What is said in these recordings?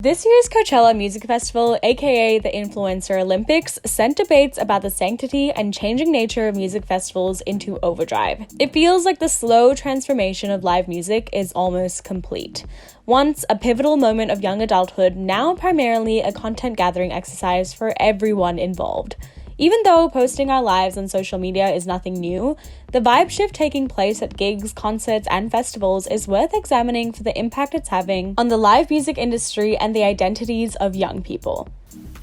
This year's Coachella Music Festival, aka the Influencer Olympics, sent debates about the sanctity and changing nature of music festivals into overdrive. It feels like the slow transformation of live music is almost complete. Once a pivotal moment of young adulthood, now primarily a content gathering exercise for everyone involved. Even though posting our lives on social media is nothing new, the vibe shift taking place at gigs, concerts, and festivals is worth examining for the impact it's having on the live music industry and the identities of young people.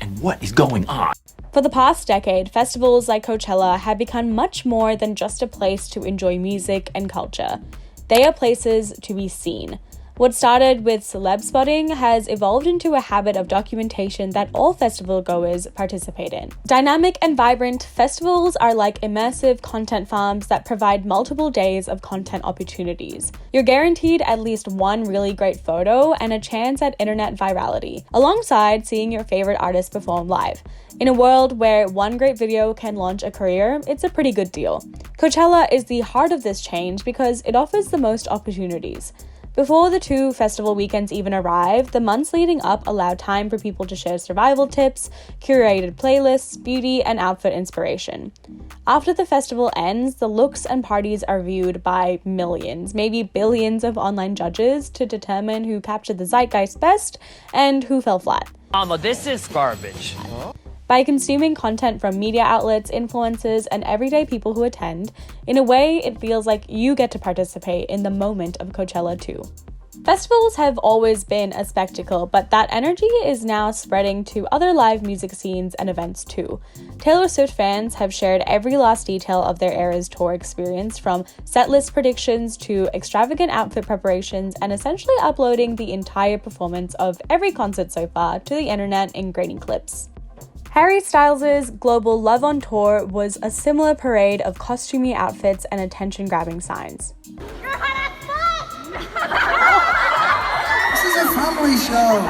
And what is going on? For the past decade, festivals like Coachella have become much more than just a place to enjoy music and culture. They are places to be seen. What started with celeb spotting has evolved into a habit of documentation that all festival goers participate in. Dynamic and vibrant, festivals are like immersive content farms that provide multiple days of content opportunities. You're guaranteed at least one really great photo and a chance at internet virality, alongside seeing your favorite artist perform live. In a world where one great video can launch a career, it's a pretty good deal. Coachella is the heart of this change because it offers the most opportunities. Before the two festival weekends even arrive, the months leading up allow time for people to share survival tips, curated playlists, beauty, and outfit inspiration. After the festival ends, the looks and parties are viewed by millions, maybe billions of online judges to determine who captured the zeitgeist best and who fell flat. Mama, this is garbage. By consuming content from media outlets, influencers, and everyday people who attend, in a way, it feels like you get to participate in the moment of Coachella too. Festivals have always been a spectacle, but that energy is now spreading to other live music scenes and events too. Taylor Swift fans have shared every last detail of their Eras tour experience, from setlist predictions to extravagant outfit preparations, and essentially uploading the entire performance of every concert so far to the internet in grainy clips. Harry Styles' global Love on Tour was a similar parade of costumey outfits and attention-grabbing signs. You're hot This is a family show.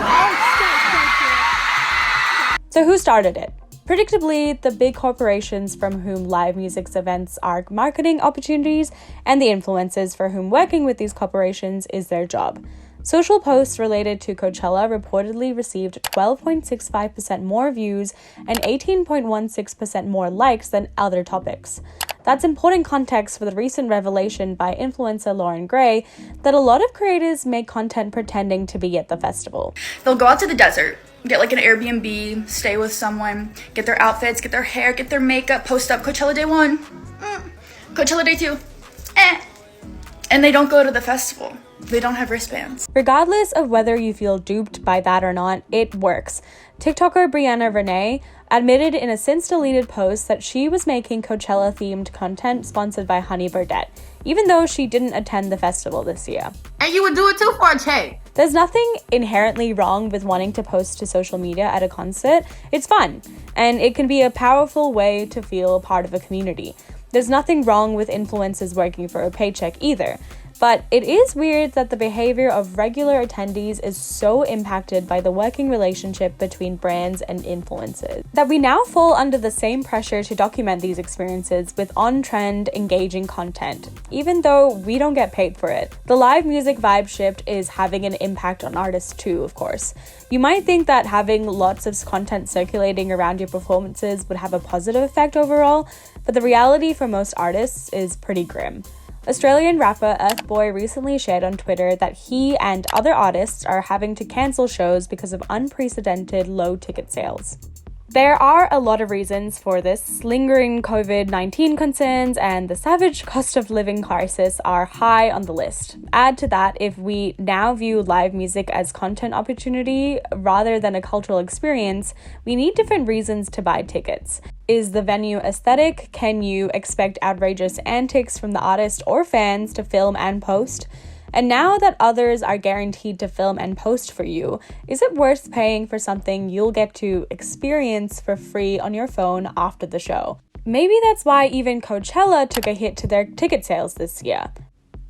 So who started it? Predictably, the big corporations from whom live music's events are marketing opportunities, and the influencers for whom working with these corporations is their job. Social posts related to Coachella reportedly received 12.65% more views and 18.16% more likes than other topics. That's important context for the recent revelation by influencer Lauren Gray that a lot of creators make content pretending to be at the festival. They'll go out to the desert, get like an Airbnb, stay with someone, get their outfits, get their hair, get their makeup, post up Coachella day 1, Coachella day 2, and they don't go to the festival. They don't have wristbands. Regardless of whether you feel duped by that or not, it works. TikToker Brianna Renee admitted in a since-deleted post that she was making Coachella-themed content sponsored by Honey Birdette, even though she didn't attend the festival this year. And you would do it too for a check. There's nothing inherently wrong with wanting to post to social media at a concert. It's fun, and it can be a powerful way to feel a part of a community. There's nothing wrong with influencers working for a paycheck either. But it is weird that the behavior of regular attendees is so impacted by the working relationship between brands and influencers that we now fall under the same pressure to document these experiences with on-trend, engaging content, even though we don't get paid for it. The live music vibe shift is having an impact on artists too, of course. You might think that having lots of content circulating around your performances would have a positive effect overall, but the reality for most artists is pretty grim. Australian rapper Earthboy recently shared on Twitter that he and other artists are having to cancel shows because of unprecedented low ticket sales. There are a lot of reasons for this. Lingering COVID-19 concerns and the savage cost of living crisis are high on the list. Add to that, if we now view live music as content opportunity rather than a cultural experience, we need different reasons to buy tickets. Is the venue aesthetic? Can you expect outrageous antics from the artist or fans to film and post? And now that others are guaranteed to film and post for you, is it worth paying for something you'll get to experience for free on your phone after the show? Maybe that's why even Coachella took a hit to their ticket sales this year.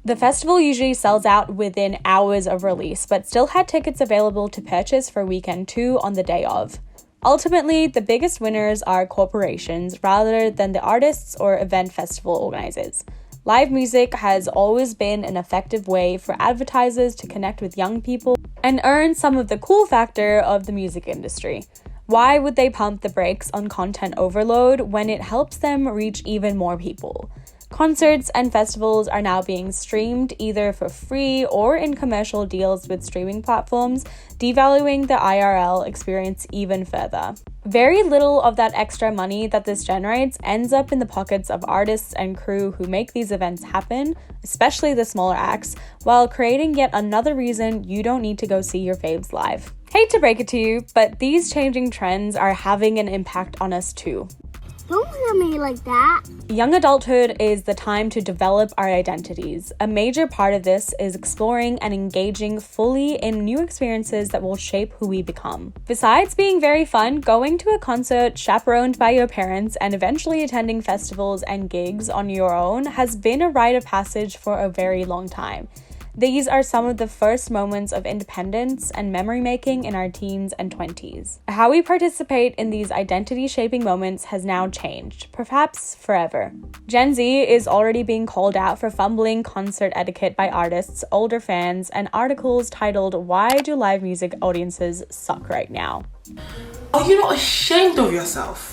The festival usually sells out within hours of release, but still had tickets available to purchase for weekend 2 on the day of. Ultimately, the biggest winners are corporations rather than the artists or event festival organizers. Live music has always been an effective way for advertisers to connect with young people and earn some of the cool factor of the music industry. Why would they pump the brakes on content overload when it helps them reach even more people? Concerts and festivals are now being streamed either for free or in commercial deals with streaming platforms, devaluing the IRL experience even further. Very little of that extra money that this generates ends up in the pockets of artists and crew who make these events happen, especially the smaller acts, while creating yet another reason you don't need to go see your faves live. Hate to break it to you, but these changing trends are having an impact on us too. Don't look at me like that. Young adulthood is the time to develop our identities. A major part of this is exploring and engaging fully in new experiences that will shape who we become. Besides being very fun, going to a concert chaperoned by your parents and eventually attending festivals and gigs on your own has been a rite of passage for a very long time. These are some of the first moments of independence and memory making in our teens and 20s. How we participate in these identity-shaping moments has now changed, perhaps forever. Gen Z is already being called out for fumbling concert etiquette by artists, older fans, and articles titled "Why Do Live Music Audiences Suck Right Now?" Are you not ashamed of yourself?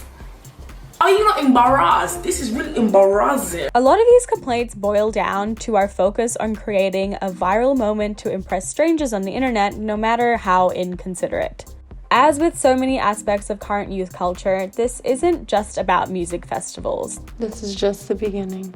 Are you not embarrassed? This is really embarrassing. A lot of these complaints boil down to our focus on creating a viral moment to impress strangers on the internet, no matter how inconsiderate. As with so many aspects of current youth culture, this isn't just about music festivals. This is just the beginning.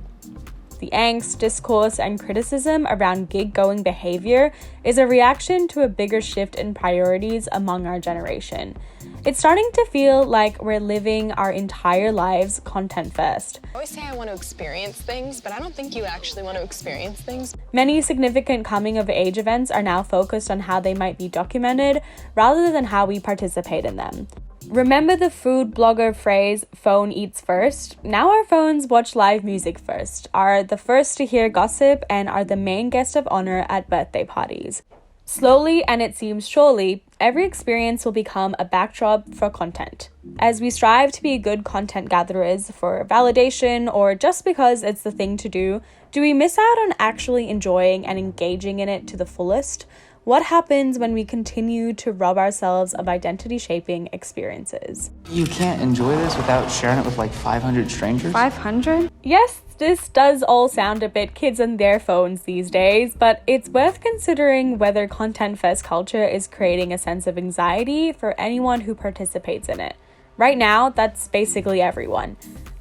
The angst, discourse, and criticism around gig-going behavior is a reaction to a bigger shift in priorities among our generation. It's starting to feel like we're living our entire lives content first. I always say I want to experience things, but I don't think you actually want to experience things. Many significant coming-of-age events are now focused on how they might be documented rather than how we participate in them. Remember the food blogger phrase, "phone eats first"? Now our phones watch live music first, are the first to hear gossip, and are the main guest of honor at birthday parties. Slowly, and it seems surely, every experience will become a backdrop for content. As we strive to be good content gatherers for validation or just because it's the thing to do we miss out on actually enjoying and engaging in it to the fullest? What happens when we continue to rob ourselves of identity-shaping experiences? You can't enjoy this without sharing it with like 500 strangers? 500? Yes, this does all sound a bit kids and their phones these days, but it's worth considering whether content-first culture is creating a sense of anxiety for anyone who participates in it. Right now, that's basically everyone.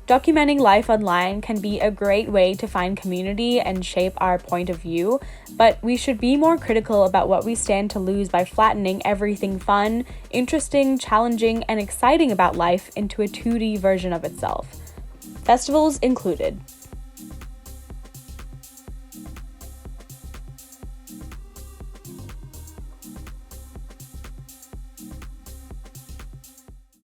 Documenting life online can be a great way to find community and shape our point of view, but we should be more critical about what we stand to lose by flattening everything fun, interesting, challenging, and exciting about life into a 2D version of itself. Festivals included.